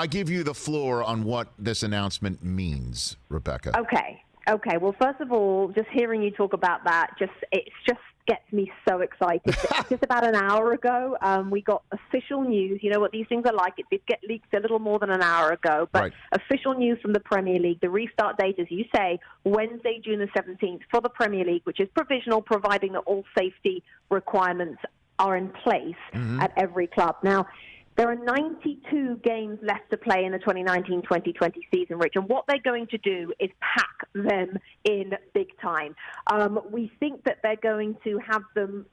I give you the floor on what this announcement means, Rebecca. Okay. Well, first of all, just hearing you talk about that, it just gets me so excited. Just about an hour ago, we got official news. You know what these things are like. It did get leaked a little more than an hour ago, but Right. Official news from the Premier League. The restart date, as you say, Wednesday, June the 17th for the Premier League, which is provisional, providing that all safety requirements are in place at every club. Now, there are 92 games left to play in the 2019-2020 season, Rich, and what they're going to do is pack them in big time. We think that they're going to have them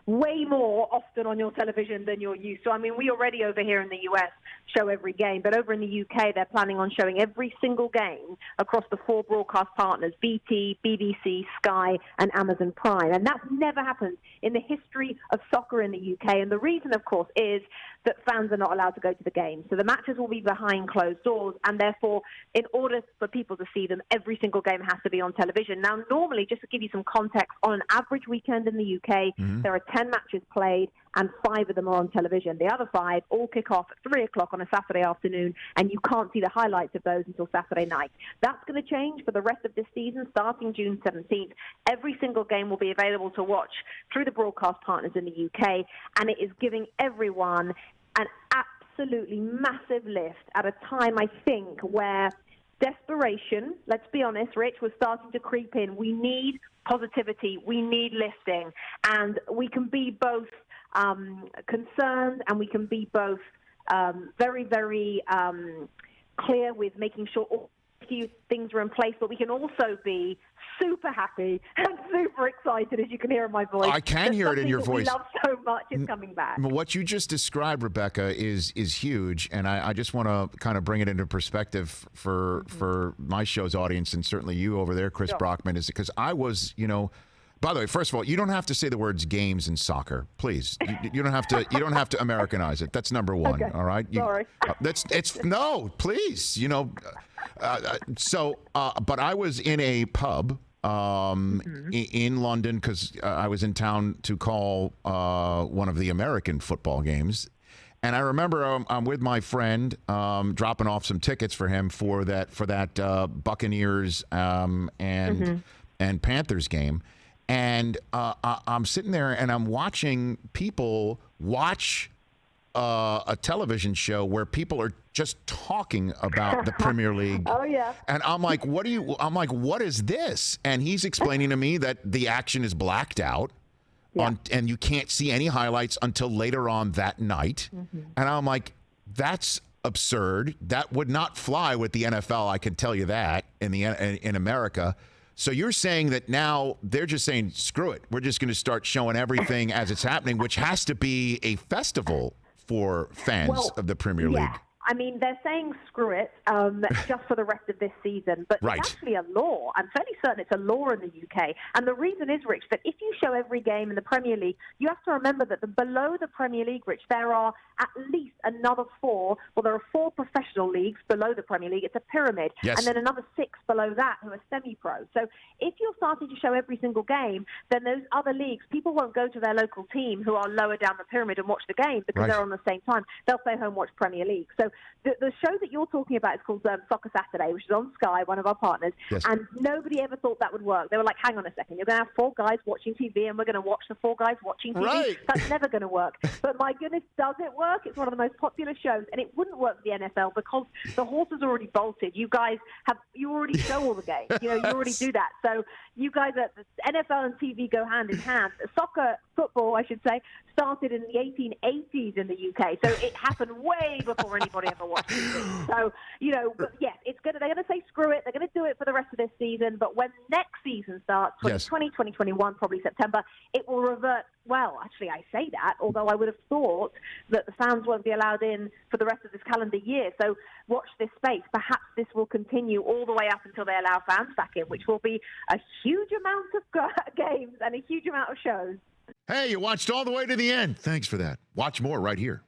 way more often on your television than you're used to. I mean, we already over here in the US show every game, but over in the UK, they're planning on showing every single game across the 4 broadcast partners, BT, BBC, Sky, and Amazon Prime. And that's never happened in the history of soccer in the UK. And the reason, of course, is that fans are not allowed to go to the game. So the matches will be behind closed doors, and therefore, in order for people to see them, every single game has to be on television. Now, normally, just to give you some context, on an average weekend in the UK, there are 10 matches played, and 5 of them are on television. The other 5 all kick off at 3 o'clock on a Saturday afternoon, and you can't see the highlights of those until Saturday night. That's going to change for the rest of this season, starting June 17th. Every single game will be available to watch through the broadcast partners in the UK, and it is giving everyone an absolutely massive lift at a time, I think, where desperation, let's be honest, Rich, was starting to creep in. We need positivity. We need lifting. And we can be both concerned, and we can be both very, very clear with making sure all few things are in place, but we can also be super happy and super excited, as you can hear in my voice. I can hear it in your voice. We love so much is coming back. What you just described, Rebecca, is huge, and I just want to kind of bring it into perspective for my show's audience, and certainly you over there, Chris Brockman, is because I was, by the way, first of all, you don't have to say the words games in soccer, please. You don't have to. You don't have to Americanize it. That's number one. Okay. All right. Sorry. No, please. But I was in a pub in London because I was in town to call one of the American football games. And I remember I'm with my friend dropping off some tickets for him for that Buccaneers and Panthers game. And I'm sitting there and I'm watching people watch a television show where people are just talking about the Premier League. Oh, yeah. And I'm like, what is this? And he's explaining to me that the action is blacked out. Yeah. And you can't see any highlights until later on that night. And I'm like, that's absurd. That would not fly with the NFL. I can tell you that in America. So you're saying that now they're just saying, screw it. We're just going to start showing everything as it's happening, which has to be a festival for fans of the Premier League. I mean, they're saying screw it just for the rest of this season, but it's actually a law. I'm fairly certain it's a law in the UK. And the reason is, Rich, that if you show every game in the Premier League, you have to remember that below the Premier League, Rich, there are at least another 4. Well, there are 4 professional leagues below the Premier League. It's a pyramid. Yes. And then another 6 below that who are semi-pro. So if you're starting to show every single game, then those other leagues, people won't go to their local team who are lower down the pyramid and watch the game because they're on the same time. They'll stay home and watch Premier League. So the show that you're talking about is called Soccer Saturday, which is on Sky, one of our partners, and nobody ever thought that would work. They were like, hang on a second, you're going to have 4 guys watching TV and we're going to watch the 4 guys watching TV? Right. That's never going to work. But my goodness, does it work? It's one of the most popular shows, and it wouldn't work for the NFL because the horse is already bolted. You already show all the games. You already do that. So you guys, the NFL and TV go hand in hand. Football, I should say, started in the 1880s in the UK. So it happened way before anybody ever watched it. So, but yes, they're going to say screw it. They're going to do it for the rest of this season. But when next season starts, 2020, 2021, probably September, it will revert. Well, actually, I say that, although I would have thought that the fans won't be allowed in for the rest of this calendar year. So watch this space. Perhaps this will continue all the way up until they allow fans back in, which will be a huge amount of games and a huge amount of shows. Hey, you watched all the way to the end. Thanks for that. Watch more right here.